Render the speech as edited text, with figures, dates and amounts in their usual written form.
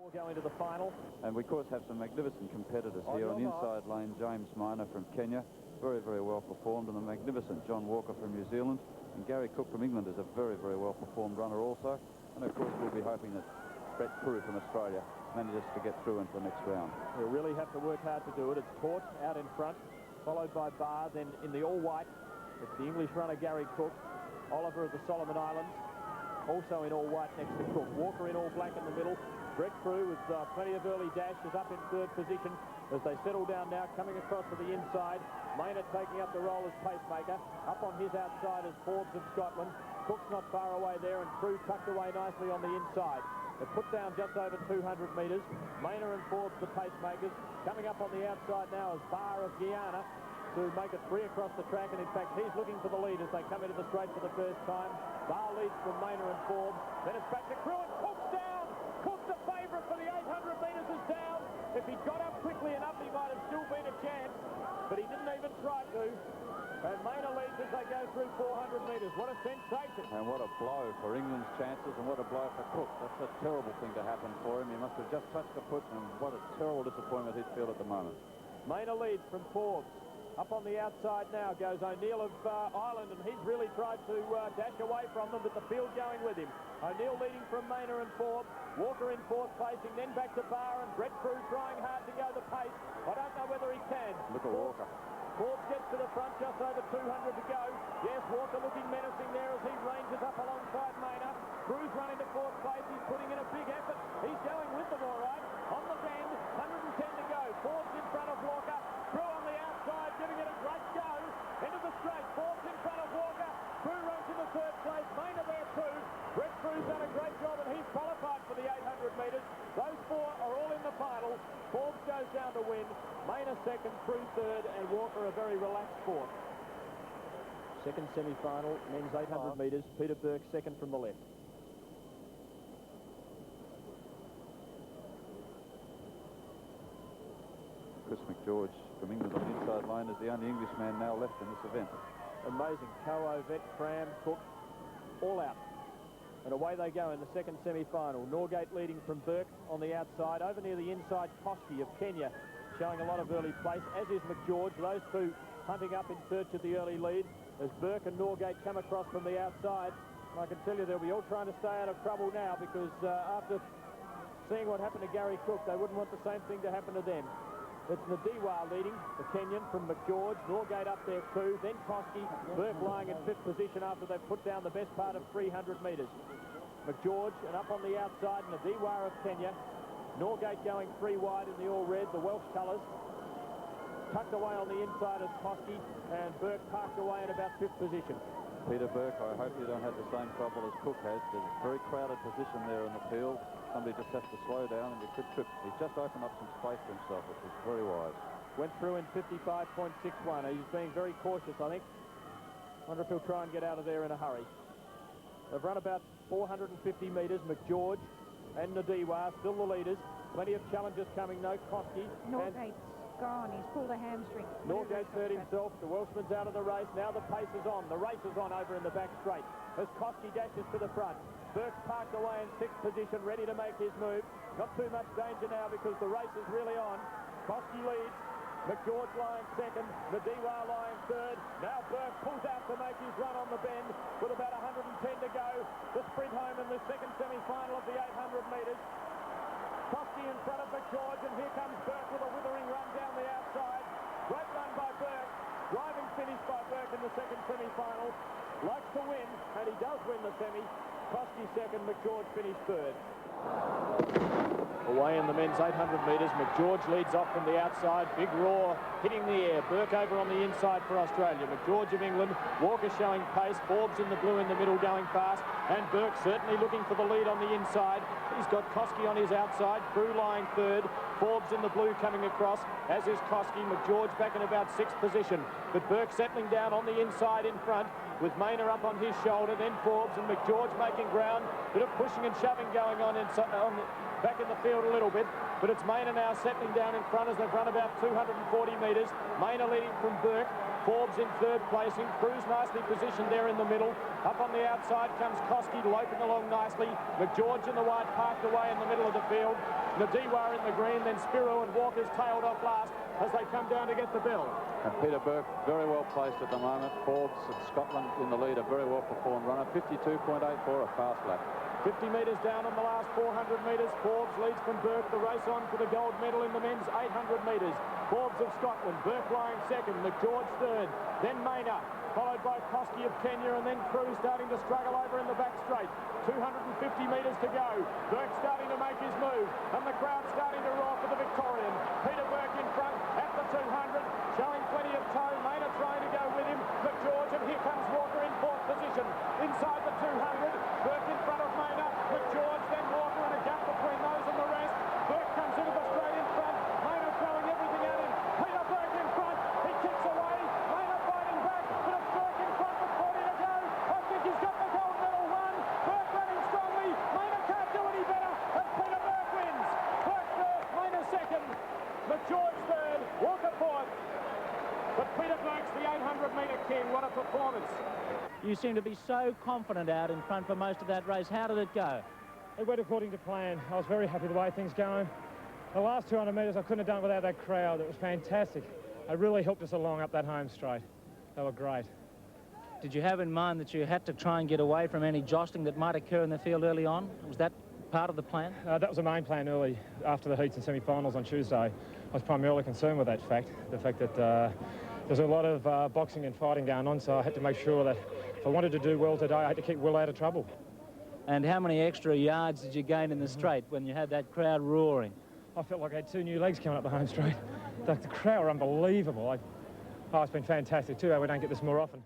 Going to the final. And we, of course, have some magnificent competitors here on the inside lane. James Maina from Kenya, very, very well performed, and the magnificent John Walker from New Zealand. And Gary Cook from England is a very, very well performed runner also. And of course, we'll be hoping that Peter Bourke from Australia manages to get through into the next round. He'll really have to work hard to do it. It's Port out in front, followed by Barr. Then in the all-white, it's the English runner Gary Cook. Oliver of the Solomon Islands, also in all-white next to Cook. Walker in all-black in the middle. Brett Crew with plenty of early dash is up in third position as they settle down now, coming across to the inside. Maynard taking up the role as pacemaker. Up on his outside is Forbes of Scotland. Cook's not far away there, and Crew tucked away nicely on the inside. They're put down just over 200 metres. Maynard and Forbes, the pacemakers. Coming up on the outside now is Barr of Guyana to make it three across the track, and in fact he's looking for the lead as they come into the straight for the first time. Barr leads from Maynard and Forbes. Then it's back to Crew, and Cook's down! Cook's the favourite for the 800 metres is down. If he'd got up quickly enough, he might have still been a chance, but he didn't even try to. And Maina leads as they go through 400 metres. What a sensation. And what a blow for England's chances, and what a blow for Cook. That's a terrible thing to happen for him. He must have just touched the foot, and what a terrible disappointment he'd feel at the moment. Maina leads from Forbes. Up on the outside now goes O'Neill of Ireland, and he's really tried to dash away from them, but the field going with him. O'Neill leading from Maina and Forbes. Walker in fourth placing, then back to Barr, and Brett Crew trying hard to go the pace. I don't know whether he can. Look at Walker. Forbes gets to the front, just over 200 to go. Yes, Walker looking menacing there as he ranges up alongside Maina. Crew's running to fourth place. He's putting in a big effort. He's going with them all right. On the bend, 110 to go. Forbes in front of Walker. Crew on the outside, giving it a great go. Into the straight. Forbes in front of Walker. Crew runs into third place. Maina there too. Brett Crew's done a great job, and he's qualified for the 800 metres. Those four are all in the final. Forbes goes down to win. Maina second, Crew third, and Walker a very relaxed fourth. Second semi-final, men's 800 metres. Peter Bourke second from the left. Chris McGeorge from England on the inside line is the only Englishman now left in this event. Amazing. Coe, Vet, Cram, Cook, all out. And away they go in the second semi-final. Norgate leading from Bourke on the outside. Over near the inside, Koskei of Kenya showing a lot of early place, as is McGeorge. Those two hunting up in search of the early lead as Bourke and Norgate come across from the outside. I can tell you they'll be all trying to stay out of trouble now, because after seeing what happened to Gary Cook, they wouldn't want the same thing to happen to them. It's Ndiwa leading, the Kenyan from McGeorge. Norgate up there too, then Koskei. Bourke lying in fifth position after they've put down the best part of 300 metres. McGeorge, and up on the outside, Ndiwa of Kenya. Norgate going three wide in the all-red, the Welsh colours. Tucked away on the inside is Koskei, and Bourke parked away in about fifth position. Peter Bourke, I hope you don't have the same trouble as Cook has. There's a very crowded position there in the field. Somebody just has to slow down, and you could trip. He just opened up some space for himself, which was very wise. Went through in 55.61. He's being very cautious, I think. Wonder if he'll try and get out of there in a hurry. They've run about 450 metres. McGeorge and Ndiwa still the leaders. Plenty of challenges coming. No Koskei. Norgate's gone. He's pulled a hamstring. Norgate's hurt himself. The Welshman's out of the race. Now the pace is on. The race is on over in the back straight as Koskei dashes to the front. Bourke's parked away in sixth position, ready to make his move. Not too much danger now because the race is really on. Koskei leads. McGeorge lying second. Ndiwa lying third. Now Bourke pulls out to make his run on the bend with about 110 to go. The sprint home in the second semi-final of the 800 metres. Koskei in front of McGeorge, and here comes Bourke with a withering run down the outside. Great run by Bourke. Driving finish by Bourke in the second semi-final. Likes to win, and he does win the semi. Koskei second, McGeorge finished third. Away in the men's 800 metres, McGeorge leads off from the outside. Big roar hitting the air. Bourke over on the inside for Australia. McGeorge of England. Walker showing pace. Forbes in the blue in the middle going fast. And Bourke certainly looking for the lead on the inside. He's got Koskei on his outside. Crew lying third. Forbes in the blue coming across, as is Koskei. McGeorge back in about sixth position. But Bourke settling down on the inside in front, with Maina up on his shoulder, then Forbes and McGeorge making ground. Bit of pushing and shoving going on back in the field a little bit, but it's Maina now settling down in front as they've run about 240 metres. Maina leading from Bourke. Forbes in third placing. Cruz nicely positioned there in the middle. Up on the outside comes Koskei loping along nicely. McGeorge in the white parked away in the middle of the field. Ndiwa in the green, then Spyrou and Walker's tailed off last as they come down to get the bell. And Peter Bourke very well placed at the moment. Forbes of Scotland in the lead, a very well performed runner. 52.84, a fast lap. 50 metres down on the last 400 metres. Forbes leads from Bourke. The race on for the gold medal in the men's 800 metres. Forbes of Scotland, Bourke lying second, McGeorge third, then Maina, followed by Koskei of Kenya, and then Cruz starting to struggle over in the back straight. 250 metres to go. Bourke starting to make his move, and the crowd starting to roar for the Victorian. Peter Bourke in front at the 200, showing plenty of toe. Maina trying to go with him. McGeorge, and here comes Walker in fourth position. Inside the 200, Bourke in front of Maina. McGeorge, then Walker, and a gap between those and the rest. Bourke comes into the straight in front. Maina throwing everything at him. Peter Bourke in front. He kicks away. Maina fighting back, but it's Bourke in front with 40 to go. I think he's got the gold medal won. Bourke running strongly. Maina can't do any better, and Peter Bourke wins. Bourke third, Maina second. McGeorge third, Walker fourth. But Peter Bourke's the 800-metre king. What a performance. You seem to be so confident out in front for most of that race. How did it go? It went according to plan. I was very happy the way things going. The last 200 metres I couldn't have done without that crowd. It was fantastic. It really helped us along up that home straight. They were great. Did you have in mind that you had to try and get away from any jostling that might occur in the field early on? Was that part of the plan? That was the main plan early after the heats and semi-finals on Tuesday. I was primarily concerned with that fact, the fact that there's a lot of boxing and fighting going on, so I had to make sure that if I wanted to do well today, I had to keep Will out of trouble. And how many extra yards did you gain in the straight when you had that crowd roaring? I felt like I had 2 new legs coming up the home straight. The crowd were unbelievable. Oh, it's been fantastic too. We don't get this more often.